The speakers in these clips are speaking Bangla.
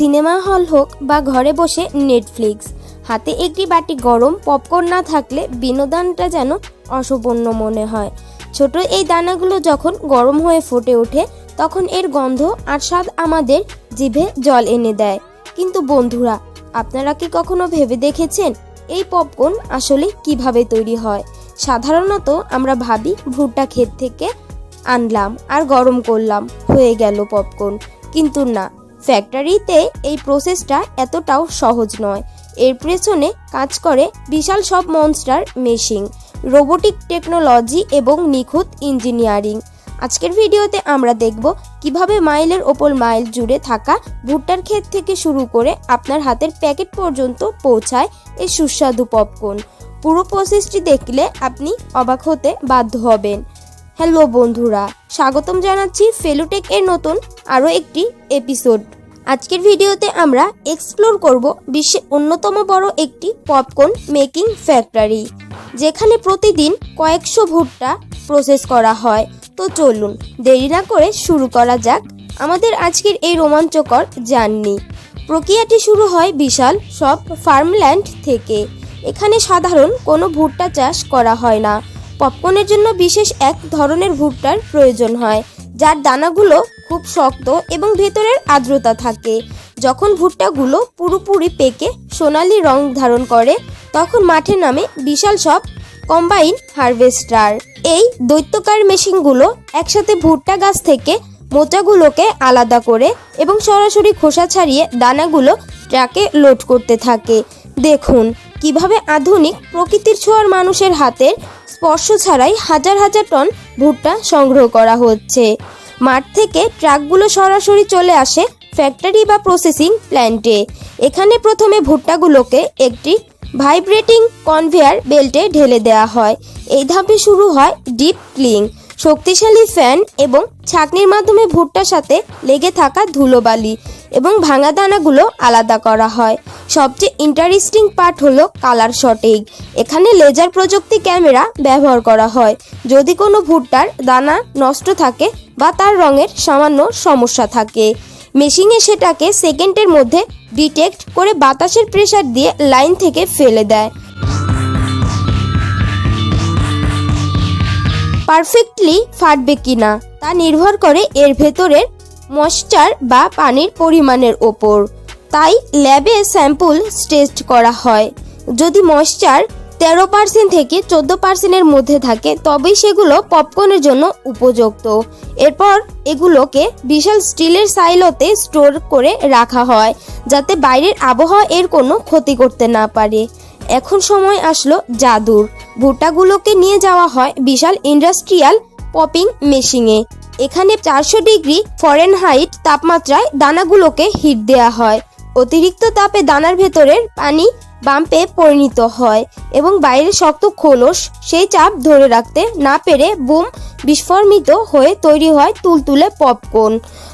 সিনেমা হল হোক বা ঘরে বসে নেটফ্লিক্স, হাতে একটি বাটি গরম পপকর্ন না থাকলে বিনোদনটা যেন অসম্পূর্ণ মনে হয়। ছোট এই দানাগুলো যখন গরম হয়ে ফুটে ওঠে তখন এর গন্ধ আর স্বাদ আমাদের জিভে জল এনে দেয়। কিন্তু বন্ধুরা, আপনারা কি কখনো ভেবে দেখেছেন এই পপকর্ন আসলে কিভাবে তৈরি হয়? সাধারণত আমরা ভাবি ভুট্টা ক্ষেত থেকে আনলাম আর গরম করলাম, হয়ে গেল পপকর্ন। কিন্তু না, ফ্যাক্টরিতে এই প্রসেসটা এতটাও সহজ নয়। এর পেছনে কাজ করে বিশাল সব মনস্টার মেশিন, রোবোটিক টেকনোলজি এবং নিখুঁত ইঞ্জিনিয়ারিং। আজকের ভিডিওতে আমরা দেখব কিভাবে মাইলের ওপর মাইল জুড়ে থাকা ভুট্টার ক্ষেত থেকে শুরু করে আপনার হাতের প্যাকেট পর্যন্ত পৌঁছায় এই সুস্বাদু পপকর্ন। পুরো প্রসেসটি দেখলে আপনি অবাক হতে বাধ্য হবেন। হ্যালো বন্ধুরা, স্বাগতম জানাচ্ছি ফেলুটেক এর নতুন আরও একটি এপিসোড। আজকের ভিডিওতে আমরা এক্সপ্লোর করব বিশ্বের অন্যতম বড় একটি পপকর্ন মেকিং ফ্যাক্টরি, যেখানে প্রতিদিন কয়েকশো ভুট্টা প্রসেস করা হয়। তো চলুন দেরি না করে শুরু করা যাক আমাদের আজকের এই রোমাঞ্চকর জার্নি। প্রক্রিয়াটি শুরু হয় বিশাল সব ফার্মল্যান্ড থেকে। এখানে সাধারণ কোনো ভুট্টা চাষ করা হয় না। পপকর্নের জন্য বিশেষ এক ধরনের ভুট্টার প্রয়োজন হয়, যার দানাগুলো খুব শক্ত এবং ভেতরের আর্দ্রতা থাকে। যখন ভুট্টাগুলো পুরোপুরি পেকে সোনালি রং ধারণ করে তখন মাঠে নামে বিশাল সব কম্বাইন হারভেস্টার। এই দৈত্যকার মেশিনগুলো একসাথে ভুট্টা গাছ থেকে মোচাগুলোকে আলাদা করে এবং সরাসরি খোসা ছাড়িয়ে দানাগুলো ট্রাকে লোড করতে থাকে। দেখুন কিভাবে আধুনিক প্রকৃতির ছোঁয়ার মানুষের হাতের স্পর্শ ছাড়াই হাজার হাজার টন ভুট্টা সংগ্রহ করা হচ্ছে। মাঠ থেকে ট্রাকগুলো সরাসরি চলে আসে ফ্যাক্টরি বা প্রসেসিং প্ল্যান্টে। এখানে প্রথমে ভুট্টাগুলোকে একটি ভাইব্রেটিং কনভেয়ার বেল্টে ঢেলে দেওয়া হয়। এই ধাপে শুরু হয় ডিপ ক্লিং। শক্তিশালী ফ্যান এবং ছাঁকনির মাধ্যমে ভুট্টার সাথে লেগে থাকা ধুলোবালি এবং ভাঙা দানাগুলো আলাদা করা হয়। সবচেয়ে ইন্টারেস্টিং পার্ট হলো কালার শটিং। এখানে লেজার প্রযুক্তি ক্যামেরা ব্যবহার করা হয়। যদি কোনো ভুট্টার দানা নষ্ট থাকে বা তার রঙের সামান্য সমস্যা থাকে, মেশিনে সেটাকে সেকেন্ডের মধ্যে ডিটেক্ট করে বাতাসের প্রেসার দিয়ে লাইন থেকে ফেলে দেয়। পারফেক্টলি ফাটবে কিনা তা নির্ভর করে এর ভেতরের ময়েশ্চার বা পানির পরিমাণের ওপর। তাই ল্যাবে স্যাম্পল টেস্ট করা হয়। যদি ময়েশ্চার 13% থেকে 14% মধ্যে থাকে তবেই সেগুলো পপকর্নের জন্য উপযুক্ত। এরপর এগুলোকে বিশাল স্টিলের সাইলোতে স্টোর করে রাখা হয়, যাতে বাইরের আবহাওয়া এর কোনো ক্ষতি করতে না পারে। এখন সময় আসলো জাদুর। ভুট্টাগুলোকে নিয়ে যাওয়া হয় বিশাল ইন্ডাস্ট্রিয়াল পপিং মেশিনে। এখানে 400 ডিগ্রি ফরেনহাইট তাপমাত্রায় দানাগুলোকে হিট দেওয়া হয়। অতিরিক্ত তাপে দানার ভেতরের পানি বাম্পে পরিণত হয় এবং বাইরের শক্ত খোলস সেই চাপ ধরে রাখতে না পেরে বুম বিস্ফোরিত হয়ে তৈরি হয় তুলতুলে পপকর্ন।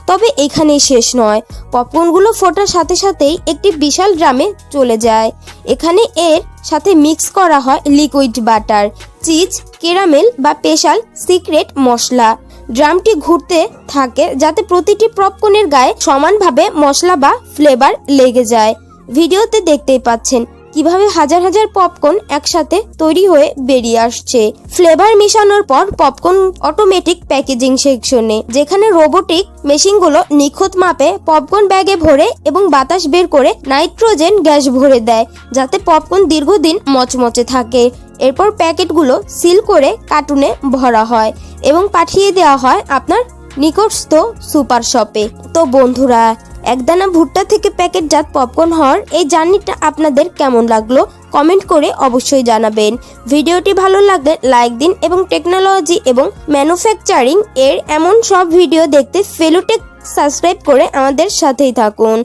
তবে এখানেই শেষ নয়। পপকর্নগুলো ফোটার সাথে সাথেই একটি বিশাল ড্রামে চলে যায়। এখানে এর সাথে মিক্স করা হয় লিকুইড বাটার, চিজ, ক্যারামেল বা স্পেশাল সিক্রেট মশলা। ড্রামটি ঘুরতে থাকে যাতে প্রতিটি পপকর্নের গায়ে সমানভাবে মশলা বা ফ্লেভার লেগে যায়। ভিডিওতে দেখতেই পাচ্ছেন কিভাবে হাজার হাজার পপকর্ন একসাথে তৈরি হয়ে বেরিয়ে আসছে। ফ্লেভার মিশানোর পর পপকর্ন অটোমেটিক প্যাকেজিং সেকশনে, যেখানে রোবোটিক মেশিনগুলো নিখুঁত মাপে পপকর্ন ব্যাগে ভরে এবং বাতাস বের করে নাইট্রোজেন গ্যাস ভরে দেয়, যাতে পপকর্ন দীর্ঘদিন মচমচে থাকে। এরপর প্যাকেটগুলো সিল করে কার্টুনে ভরা হয় এবং পাঠিয়ে দেওয়া হয় আপনার নিকটস্থ সুপার শপে। তো বন্ধুরা, একদানা ভুট্টা থেকে প্যাকেটজাত পপকর্ন হওয়ার এই জার্নিটা আপনাদের কেমন লাগলো কমেন্ট করে অবশ্যই জানাবেন। ভিডিওটি ভালো লাগলে লাইক দিন এবং টেকনোলজি এবং ম্যানুফ্যাকচারিং এর এমন সব ভিডিও দেখতে ফেলুটেক সাবস্ক্রাইব করে আমাদের সাথেই থাকুন।